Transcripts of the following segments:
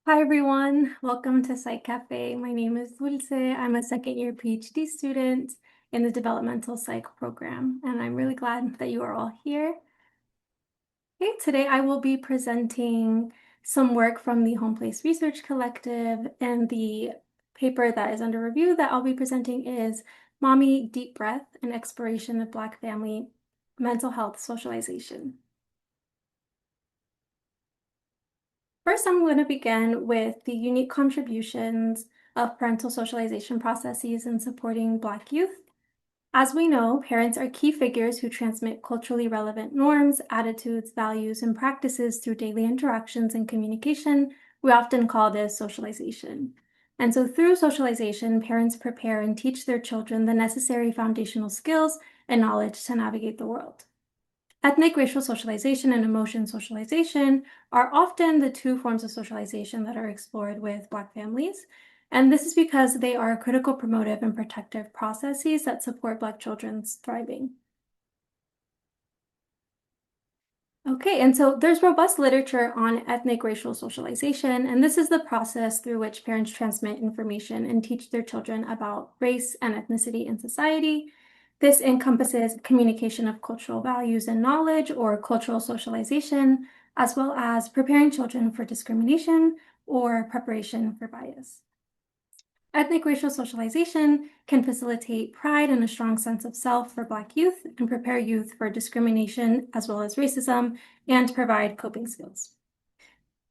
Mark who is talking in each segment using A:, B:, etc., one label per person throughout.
A: Hi everyone, welcome to Psych Café. My name is Dulce. I'm a second year PhD student in the developmental psych program, and I'm really glad that you are all here. Okay, today I will be presenting some work from the Home Place Research Collective, and the paper that is under review that I'll be presenting is Mommy Deep Breath, an exploration of Black family mental health socialization. First, I'm going to begin with the unique contributions of parental socialization processes in supporting Black youth. As we know, parents are key figures who transmit culturally relevant norms, attitudes, values, and practices through daily interactions and communication. We often call this socialization. And so through socialization, parents prepare and teach their children the necessary foundational skills and knowledge to navigate the world. Ethnic racial socialization and emotion socialization are often the two forms of socialization that are explored with Black families. And this is because they are critical promotive and protective processes that support Black children's thriving. Okay, and so there's robust literature on ethnic racial socialization, and this is the process through which parents transmit information and teach their children about race and ethnicity in society. This encompasses communication of cultural values and knowledge, or cultural socialization, as well as preparing children for discrimination or preparation for bias. Ethnic racial socialization can facilitate pride and a strong sense of self for Black youth and prepare youth for discrimination as well as racism and provide coping skills.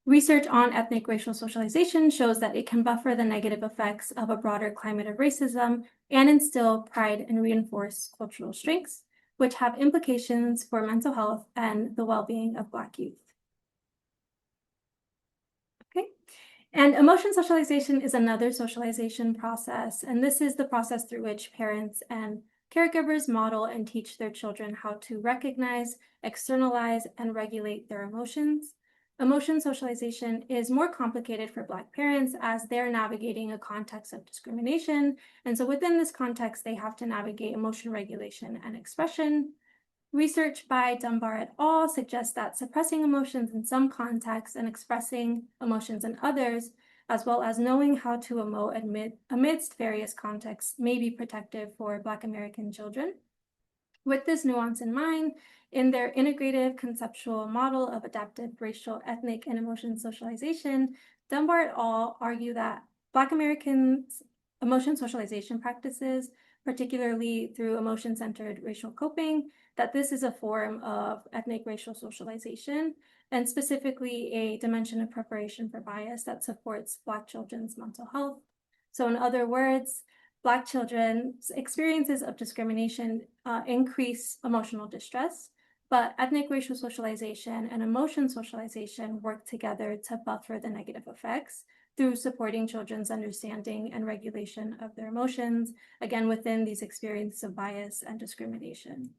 A: Research on ethnic racial socialization shows that it can buffer the negative effects of a broader climate of racism and instill pride and reinforce cultural strengths, which have implications for mental health and the well-being of Black youth. Okay. And emotion socialization is another socialization process, and this is the process through which parents and caregivers model and teach their children how to recognize, externalize, and regulate their emotions. Emotion socialization is more complicated for Black parents as they're navigating a context of discrimination, and so within this context, they have to navigate emotion regulation and expression. Research by Dunbar et al. Suggests that suppressing emotions in some contexts and expressing emotions in others, as well as knowing how to emote amidst various contexts, may be protective for Black American children. With this nuance in mind, in their integrative conceptual model of adaptive racial, ethnic, and emotion socialization, Dunbar et al. Argue that Black Americans' emotion socialization practices, particularly through emotion-centered racial coping, that this is a form of ethnic racial socialization, and specifically a dimension of preparation for bias that supports Black children's mental health. So in other words, Black children's experiences of discrimination increase emotional distress, but ethnic racial socialization and emotion socialization work together to buffer the negative effects through supporting children's understanding and regulation of their emotions, again, within these experiences of bias and discrimination.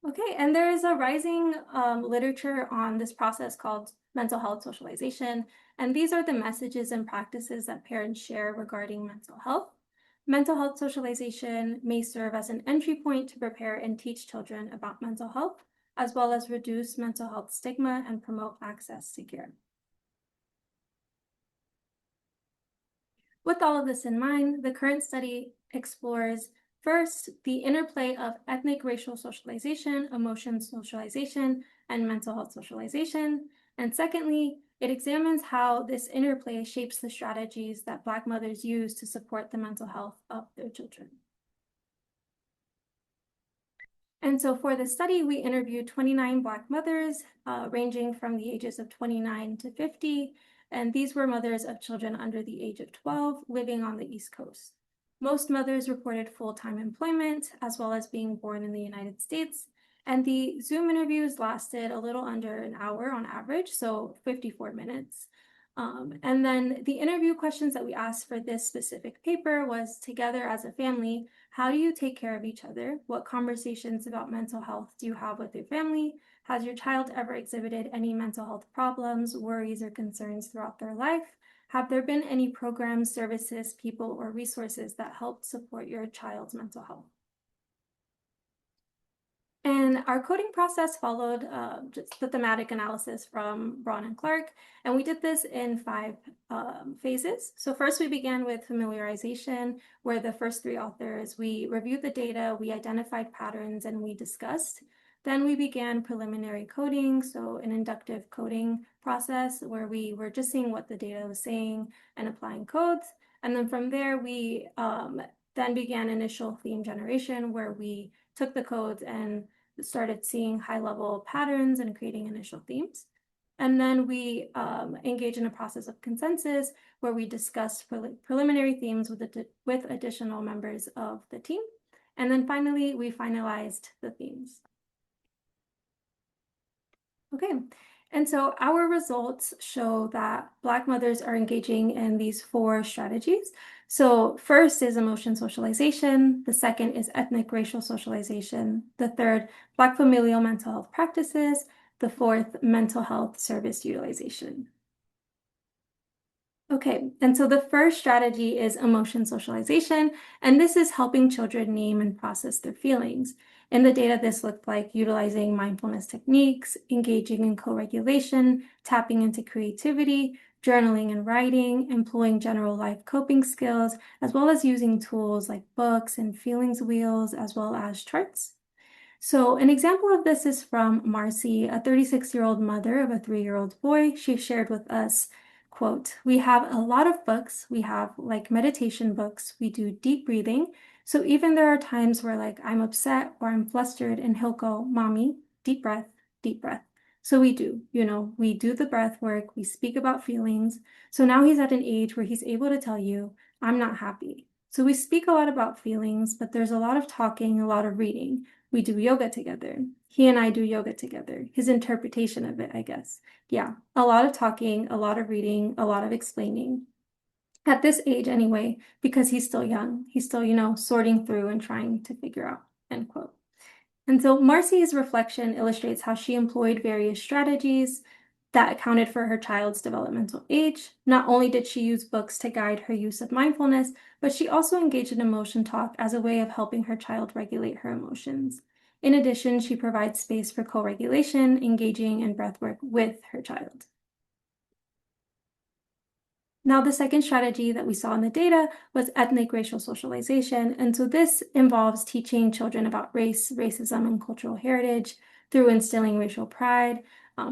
A: Okay, and there is a rising literature on this process called mental health socialization, and these are the messages and practices that parents share regarding mental health. Mental health socialization may serve as an entry point to prepare and teach children about mental health, as well as reduce mental health stigma and promote access to care. With all of this in mind, the current study explores first the interplay of ethnic racial socialization, emotion socialization, and mental health socialization. And secondly, it examines how this interplay shapes the strategies that Black mothers use to support the mental health of their children. And so for the study, we interviewed 29 Black mothers, ranging from the ages of 29 to 50, and these were mothers of children under the age of 12 living on the East Coast. Most mothers reported full-time employment, as well as being born in the United States, and the Zoom interviews lasted a little under an hour on average, so 54 minutes. And then the interview questions that we asked for this specific paper was: together as a family, how do you take care of each other? What conversations about mental health do you have with your family? Has your child ever exhibited any mental health problems, worries, or concerns throughout their life? Have there been any programs, services, people, or resources that help support your child's mental health? And our coding process followed just the thematic analysis from Braun and Clark, and we did this in 5 phases. So first we began with familiarization, where the first 3 authors, we reviewed the data, we identified patterns, and we discussed. Then we began preliminary coding, so an inductive coding process where we were just seeing what the data was saying and applying codes. And then from there, we then began initial theme generation, where we took the codes and started seeing high-level patterns and creating initial themes. And then we engaged in a process of consensus where we discussed preliminary themes with additional members of the team. And then finally, we finalized the themes. Okay, and so our results show that Black mothers are engaging in these 4 strategies. So first is emotion socialization. The second is ethnic racial socialization. The third, Black familial mental health practices. The fourth, mental health service utilization. Okay, and so the first strategy is emotion socialization, and this is helping children name and process their feelings. In the data, this looked like utilizing mindfulness techniques, engaging in co-regulation, tapping into creativity, journaling and writing, employing general life coping skills, as well as using tools like books and feelings wheels, as well as charts. So an example of this is from Marcy, a 36-year-old mother of a 3-year-old boy. She shared with us, quote, "We have a lot of books. We have like meditation books. We do deep breathing. So even there are times where like I'm upset or I'm flustered and he'll go, 'Mommy, deep breath, deep breath.' So we do, we do the breath work. We speak about feelings. So now he's at an age where he's able to tell you, 'I'm not happy.' So we speak a lot about feelings, but there's a lot of talking, a lot of reading. We do yoga together. He and I do yoga together. His interpretation of it, I guess. Yeah, a lot of talking, a lot of reading, a lot of explaining. At this age anyway, because he's still young. He's still, sorting through and trying to figure out," end quote. And so Marcy's reflection illustrates how she employed various strategies that accounted for her child's developmental age. Not only did she use books to guide her use of mindfulness, but she also engaged in emotion talk as a way of helping her child regulate her emotions. In addition, she provides space for co-regulation, engaging in breathwork with her child. Now, the second strategy that we saw in the data was ethnic racial socialization. And so this involves teaching children about race, racism, and cultural heritage through instilling racial pride,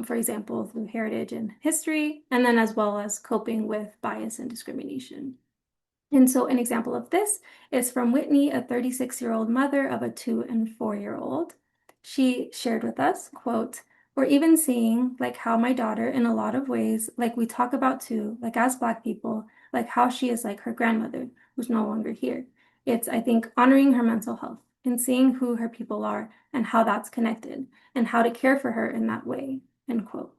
A: for example, through heritage and history, and then as well as coping with bias and discrimination. And so an example of this is from Whitney, a 36-year-old mother of a 2- and 4-year-old. She shared with us, quote, "We're even seeing like how my daughter in a lot of ways, like we talk about too, like as Black people, like how she is like her grandmother who's no longer here. It's, I think, honoring her mental health and seeing who her people are and how that's connected and how to care for her in that way," end quote.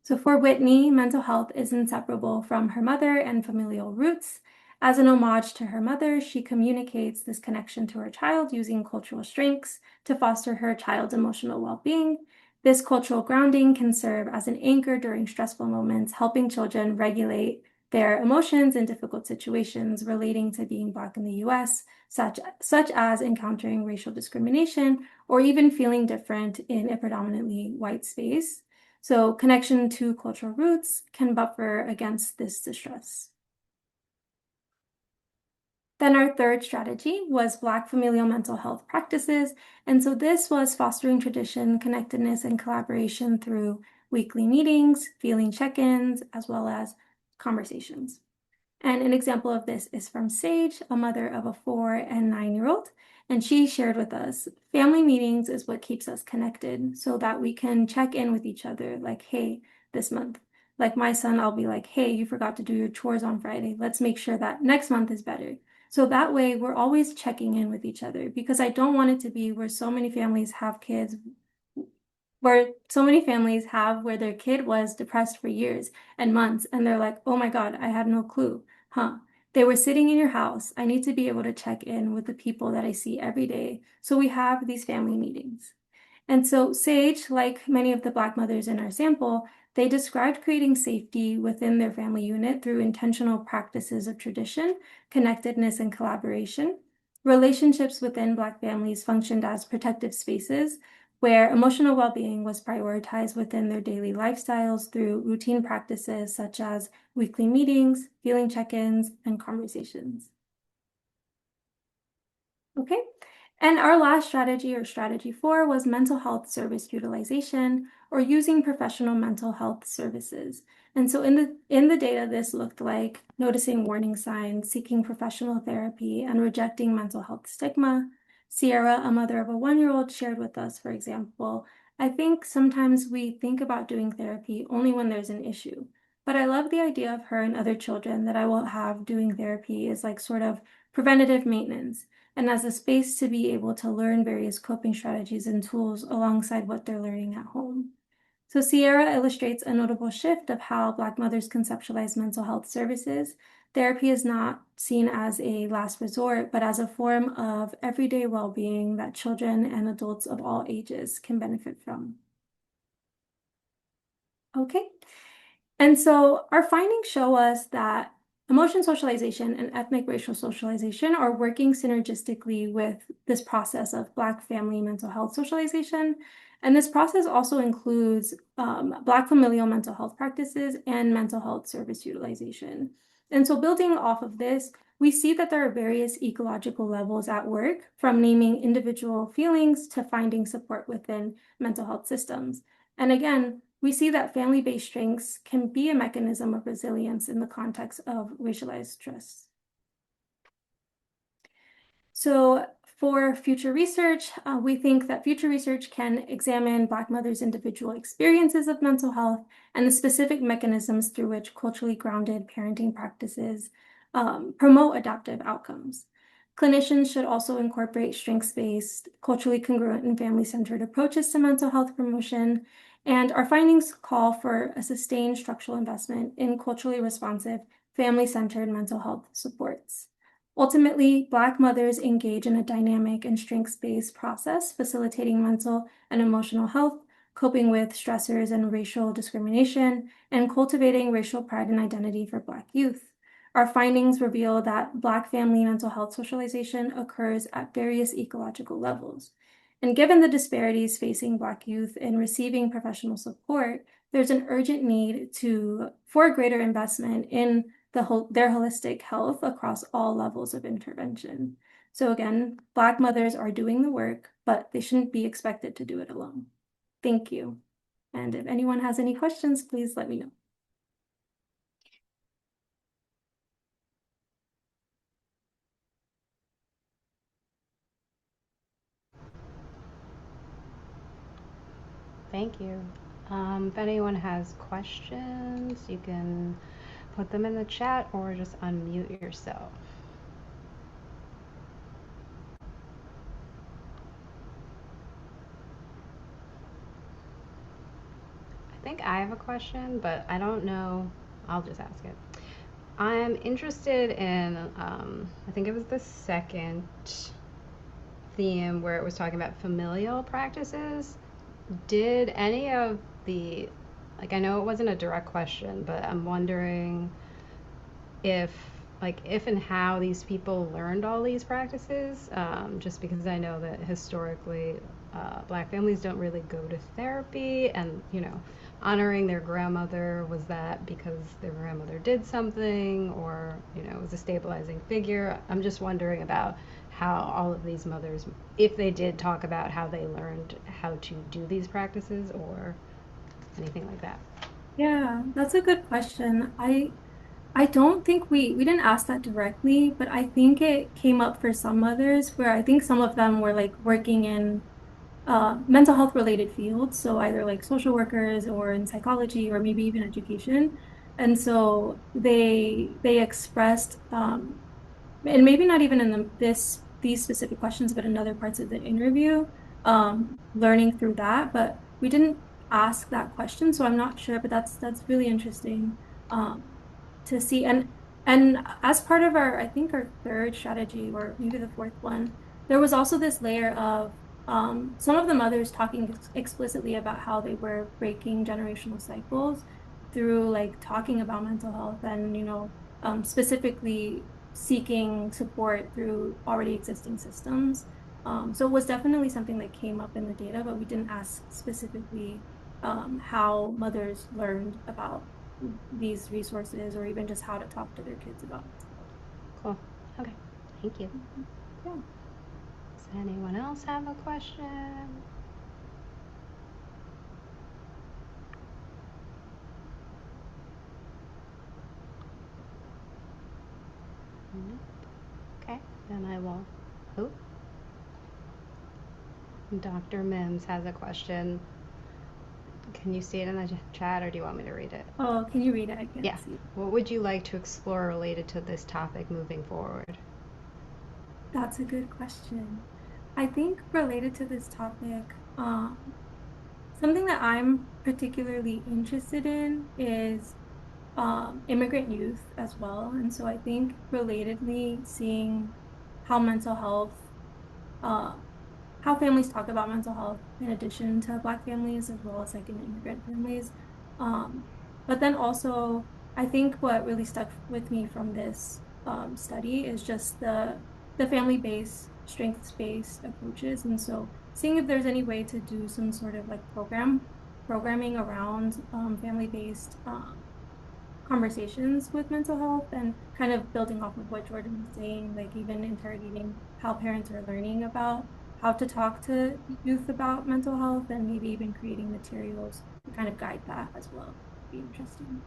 A: So for Whitney, mental health is inseparable from her mother and familial roots. As an homage to her mother, she communicates this connection to her child using cultural strengths to foster her child's emotional well-being. This cultural grounding can serve as an anchor during stressful moments, helping children regulate their emotions in difficult situations relating to being Black in the US, such as encountering racial discrimination or even feeling different in a predominantly white space. So connection to cultural roots can buffer against this distress. Then our third strategy was Black familial mental health practices. And so this was fostering tradition, connectedness, and collaboration through weekly meetings, feeling check-ins, as well as conversations. And an example of this is from Sage, a mother of a 4- and 9-year-old. And she shared with us, family meetings is what keeps us connected so that we can check in with each other like, hey, this month. Like my son, I'll be like, hey, you forgot to do your chores on Friday. Let's make sure that next month is better. So that way we're always checking in with each other because I don't want it to be where so many families have kids where their kid was depressed for years and months and they're like, oh my God, I had no clue. They were sitting in your house. I need to be able to check in with the people that I see every day. So we have these family meetings. And so Sage, like many of the Black mothers in our sample, they described creating safety within their family unit through intentional practices of tradition, connectedness, and collaboration. Relationships within Black families functioned as protective spaces where emotional well-being was prioritized within their daily lifestyles through routine practices such as weekly meetings, feeling check-ins, and conversations. Okay. And our last strategy, or strategy 4, was mental health service utilization, or using professional mental health services. And so in the data, this looked like noticing warning signs, seeking professional therapy, and rejecting mental health stigma. Sierra, a mother of a 1-year-old, shared with us, for example, I think sometimes we think about doing therapy only when there's an issue. But I love the idea of her and other children that I will have doing therapy is like sort of preventative maintenance and as a space to be able to learn various coping strategies and tools alongside what they're learning at home. So Sierra illustrates a notable shift of how Black mothers conceptualize mental health services. Therapy is not seen as a last resort, but as a form of everyday well-being that children and adults of all ages can benefit from. Okay. And so our findings show us that emotion socialization and ethnic racial socialization are working synergistically with this process of Black family mental health socialization. And this process also includes Black familial mental health practices and mental health service utilization. And so building off of this, we see that there are various ecological levels at work, from naming individual feelings to finding support within mental health systems. And again, we see that family-based strengths can be a mechanism of resilience in the context of racialized stress. So for future research, we think that future research can examine Black mothers' individual experiences of mental health and the specific mechanisms through which culturally grounded parenting practices promote adaptive outcomes. Clinicians should also incorporate strengths-based, culturally congruent, and family-centered approaches to mental health promotion. And our findings call for a sustained structural investment in culturally responsive, family-centered mental health supports. Ultimately, Black mothers engage in a dynamic and strengths-based process, facilitating mental and emotional health, coping with stressors and racial discrimination, and cultivating racial pride and identity for Black youth. Our findings reveal that Black family mental health socialization occurs at various ecological levels. And given the disparities facing Black youth in receiving professional support, there's an urgent need for greater investment in their holistic health across all levels of intervention. So again, Black mothers are doing the work, but they shouldn't be expected to do it alone. Thank you. And if anyone has any questions, please let me know.
B: Thank you. If anyone has questions, you can put them in the chat or just unmute yourself. I think I have a question, but I don't know. I'll just ask it. I'm interested in, I think it was the second theme where it was talking about familial practices. Did any of the, like, I know it wasn't a direct question, but I'm wondering if if and how these people learned all these practices, just because I know that historically Black families don't really go to therapy, and honoring their grandmother, was that because their grandmother did something, or was a stabilizing figure? I'm just wondering about how all of these mothers, if they did talk about how they learned how to do these practices or anything like that.
A: Yeah, that's a good question. I don't think we didn't ask that directly, but I think it came up for some mothers where I think some of them were like working in mental health related fields, so either like social workers or in psychology or maybe even education. And so they expressed and maybe not even in these specific questions, but in other parts of the interview, learning through that. But we didn't ask that question, so I'm not sure. But that's really interesting to see. And as part of our, I think our third strategy, or maybe the fourth one, there was also this layer of some of the mothers talking explicitly about how they were breaking generational cycles through like talking about mental health and specifically seeking support through already existing systems. So it was definitely something that came up in the data, but we didn't ask specifically how mothers learned about these resources or even just how to talk to their kids about it.
B: Cool. Okay. Thank you.
A: Yeah.
B: Does anyone else have a question? Nope. Okay. Then I will. Oh, Dr. Mims has a question. Can you see it in the chat or do you want me to read it?
A: Oh, can you read it? I can't
B: Yeah.
A: see it.
B: What would you like to explore related to this topic moving forward?
A: That's a good question. I think related to this topic, something that I'm particularly interested in is immigrant youth as well. And so I think relatedly seeing how mental health, uh, how families talk about mental health in addition to Black families as well as like in immigrant families. Um, but then also, I think what really stuck with me from this study is just the family-based, strengths-based approaches. And so seeing if there's any way to do some sort of like programming around family-based conversations with mental health and kind of building off of what Jordan was saying, like even interrogating how parents are learning about how to talk to youth about mental health and maybe even creating materials to kind of guide that as well. Be interesting.